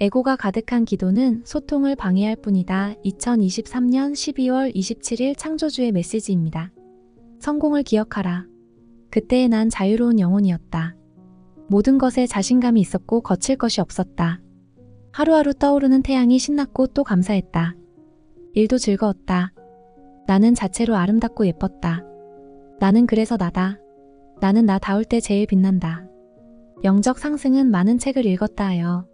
에고가 가득한 기도는 소통을 방해할 뿐이다. 2023년 12월 27일 창조주의 메시지입니다. 성공을 기억하라. 그때의 난 자유로운 영혼이었다. 모든 것에 자신감이 있었고 거칠 것이 없었다. 하루하루 떠오르는 태양이 신났고 또 감사했다. 일도 즐거웠다. 나는 자체로 아름답고 예뻤다. 나는 그래서 나다. 나는 나다울 때 제일 빛난다. 영적 상승은 많은 책을 읽었다 하여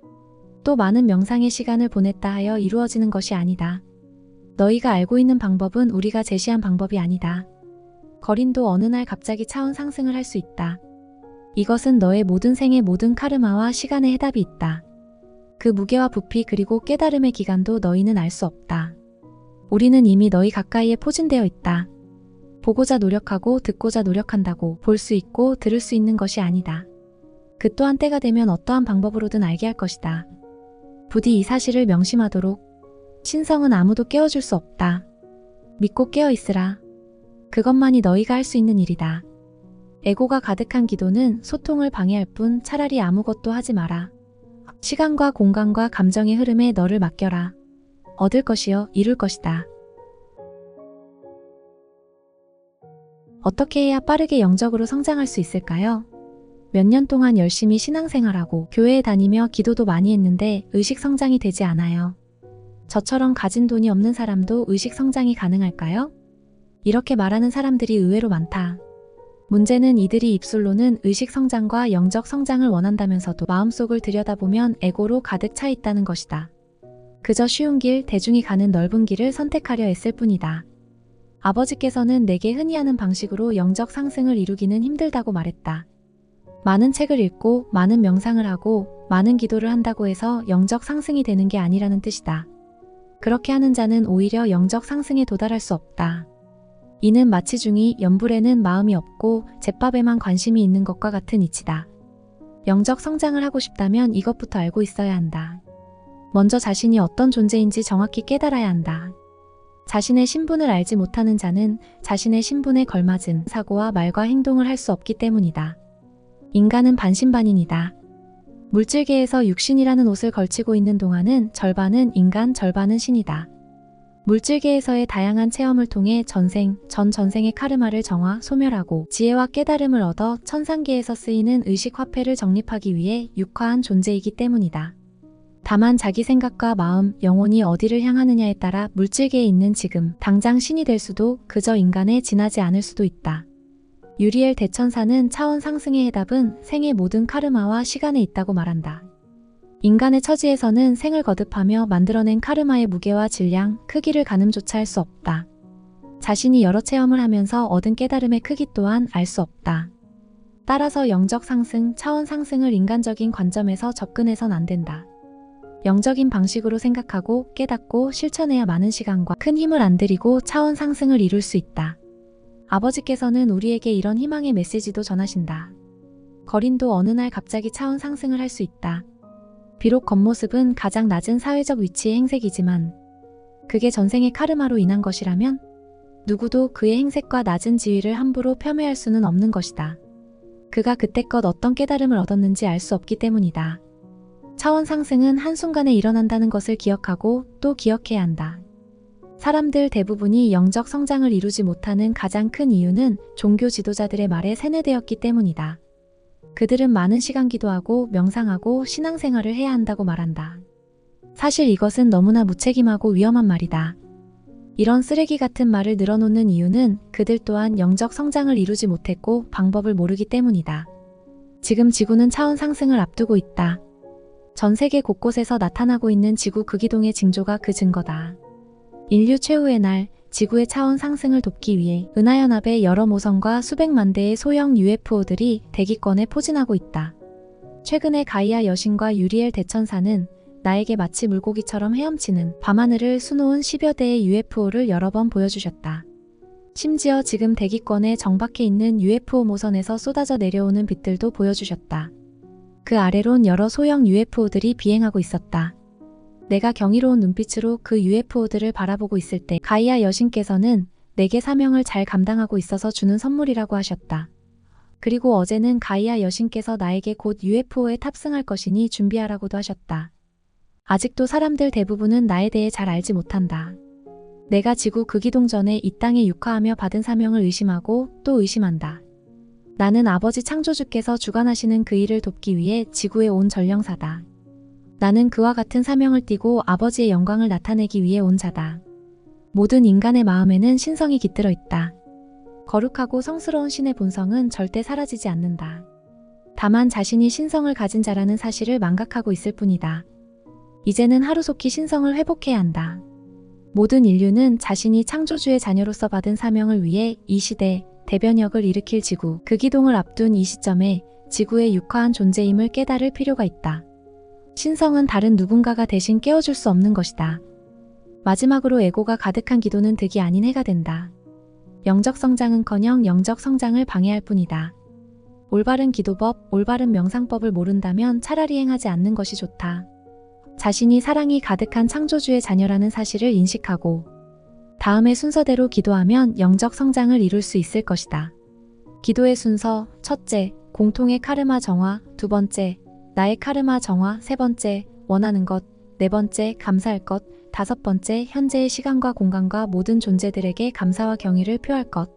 또 많은 명상의 시간을 보냈다 하여 이루어지는 것이 아니다. 너희가 알고 있는 방법은 우리가 제시한 방법이 아니다. 거린도 어느 날 갑자기 차원 상승을 할 수 있다. 이것은 너의 모든 생의 모든 카르마와 시간의 해답이 있다. 그 무게와 부피 그리고 깨달음의 기간도 너희는 알 수 없다. 우리는 이미 너희 가까이에 포진되어 있다. 보고자 노력하고 듣고자 노력한다고 볼 수 있고 들을 수 있는 것이 아니다. 그 또한 때가 되면 어떠한 방법으로든 알게 할 것이다. 부디 이 사실을 명심하도록. 신성은 아무도 깨워줄 수 없다. 믿고 깨어 있으라. 그것만이 너희가 할 수 있는 일이다. 에고가 가득한 기도는 소통을 방해할 뿐 차라리 아무것도 하지 마라. 시간과 공간과 감정의 흐름에 너를 맡겨라. 얻을 것이요 이룰 것이다. 어떻게 해야 빠르게 영적으로 성장할 수 있을까요? 몇 년 동안 열심히 신앙생활하고 교회에 다니며 기도도 많이 했는데 의식 성장이 되지 않아요. 저처럼 가진 돈이 없는 사람도 의식 성장이 가능할까요? 이렇게 말하는 사람들이 의외로 많다. 문제는 이들이 입술로는 의식 성장과 영적 성장을 원한다면서도 마음속을 들여다보면 에고로 가득 차 있다는 것이다. 그저 쉬운 길, 대중이 가는 넓은 길을 선택하려 했을 뿐이다. 아버지께서는 내게 흔히 하는 방식으로 영적 상승을 이루기는 힘들다고 말했다. 많은 책을 읽고 많은 명상을 하고 많은 기도를 한다고 해서 영적 상승이 되는 게 아니라는 뜻이다. 그렇게 하는 자는 오히려 영적 상승에 도달할 수 없다. 이는 마치 중이 연불에는 마음이 없고 잿밥에만 관심이 있는 것과 같은 이치다. 영적 성장을 하고 싶다면 이것부터 알고 있어야 한다. 먼저 자신이 어떤 존재인지 정확히 깨달아야 한다. 자신의 신분을 알지 못하는 자는 자신의 신분에 걸맞은 사고와 말과 행동을 할 수 없기 때문이다. 인간은 반신반인이다. 물질계에서 육신이라는 옷을 걸치고 있는 동안은 절반은 인간, 절반은 신이다. 물질계에서의 다양한 체험을 통해 전생의 카르마를 정화, 소멸하고 지혜와 깨달음을 얻어 천상계에서 쓰이는 의식 화폐를 정립하기 위해 육화한 존재이기 때문이다. 다만 자기 생각과 마음, 영혼이 어디를 향하느냐에 따라 물질계에 있는 지금, 당장 신이 될 수도 그저 인간에 지나지 않을 수도 있다. 유리엘 대천사는 차원 상승의 해답은 생의 모든 카르마와 시간에 있다고 말한다. 인간의 처지에서는 생을 거듭하며 만들어낸 카르마의 무게와 질량, 크기를 가늠조차 할 수 없다. 자신이 여러 체험을 하면서 얻은 깨달음의 크기 또한 알 수 없다. 따라서 영적 상승, 차원 상승을 인간적인 관점에서 접근해선 안 된다. 영적인 방식으로 생각하고 깨닫고 실천해야 많은 시간과 큰 힘을 안 들이고 차원 상승을 이룰 수 있다. 아버지께서는 우리에게 이런 희망의 메시지도 전하신다. 거린도 어느 날 갑자기 차원 상승을 할 수 있다. 비록 겉모습은 가장 낮은 사회적 위치의 행색이지만 그게 전생의 카르마로 인한 것이라면 누구도 그의 행색과 낮은 지위를 함부로 폄훼할 수는 없는 것이다. 그가 그때껏 어떤 깨달음을 얻었는지 알 수 없기 때문이다. 차원 상승은 한순간에 일어난다는 것을 기억하고 또 기억해야 한다. 사람들 대부분이 영적 성장을 이루지 못하는 가장 큰 이유는 종교 지도자들의 말에 세뇌되었기 때문이다. 그들은 많은 시간 기도하고 명상하고 신앙생활을 해야 한다고 말한다. 사실 이것은 너무나 무책임하고 위험한 말이다. 이런 쓰레기 같은 말을 늘어놓는 이유는 그들 또한 영적 성장을 이루지 못했고 방법을 모르기 때문이다. 지금 지구는 차원 상승을 앞두고 있다. 전 세계 곳곳에서 나타나고 있는 지구 극이동의 징조가 그 증거다. 인류 최후의 날, 지구의 차원 상승을 돕기 위해 은하연합의 여러 모선과 수백만 대의 소형 UFO들이 대기권에 포진하고 있다. 최근에 가이아 여신과 유리엘 대천사는 나에게 마치 물고기처럼 헤엄치는 밤하늘을 수놓은 10여 대의 UFO를 여러 번 보여주셨다. 심지어 지금 대기권에 정박해 있는 UFO 모선에서 쏟아져 내려오는 빛들도 보여주셨다. 그 아래론 여러 소형 UFO들이 비행하고 있었다. 내가 경이로운 눈빛으로 그 UFO들을 바라보고 있을 때 가이아 여신께서는 내게 사명을 잘 감당하고 있어서 주는 선물이라고 하셨다. 그리고 어제는 가이아 여신께서 나에게 곧 UFO에 탑승할 것이니 준비하라고도 하셨다. 아직도 사람들 대부분은 나에 대해 잘 알지 못한다. 내가 지구 극이동 전에 이 땅에 육화하며 받은 사명을 의심하고 또 의심한다. 나는 아버지 창조주께서 주관하시는 그 일을 돕기 위해 지구에 온 전령사다. 나는 그와 같은 사명을 띠고 아버지의 영광을 나타내기 위해 온 자다. 모든 인간의 마음에는 신성이 깃들어 있다. 거룩하고 성스러운 신의 본성은 절대 사라지지 않는다. 다만 자신이 신성을 가진 자라는 사실을 망각하고 있을 뿐이다. 이제는 하루속히 신성을 회복해야 한다. 모든 인류는 자신이 창조주의 자녀로서 받은 사명을 위해 이 시대 대변혁을 일으킬 지구 극이동을 앞둔 이 시점에 지구의 육화한 존재임을 깨달을 필요가 있다. 신성은 다른 누군가가 대신 깨워줄 수 없는 것이다. 마지막으로 에고가 가득한 기도는 득이 아닌 해가 된다. 영적 성장은커녕 영적 성장을 방해할 뿐이다. 올바른 기도법, 올바른 명상법을 모른다면 차라리 행하지 않는 것이 좋다. 자신이 사랑이 가득한 창조주의 자녀라는 사실을 인식하고 다음의 순서대로 기도하면 영적 성장을 이룰 수 있을 것이다. 기도의 순서: 첫째, 공통의 카르마 정화. 두 번째, 나의 카르마 정화. 세 번째, 원하는 것. 네 번째, 감사할 것. 다섯 번째, 현재의 시간과 공간과 모든 존재들에게 감사와 경의를 표할 것.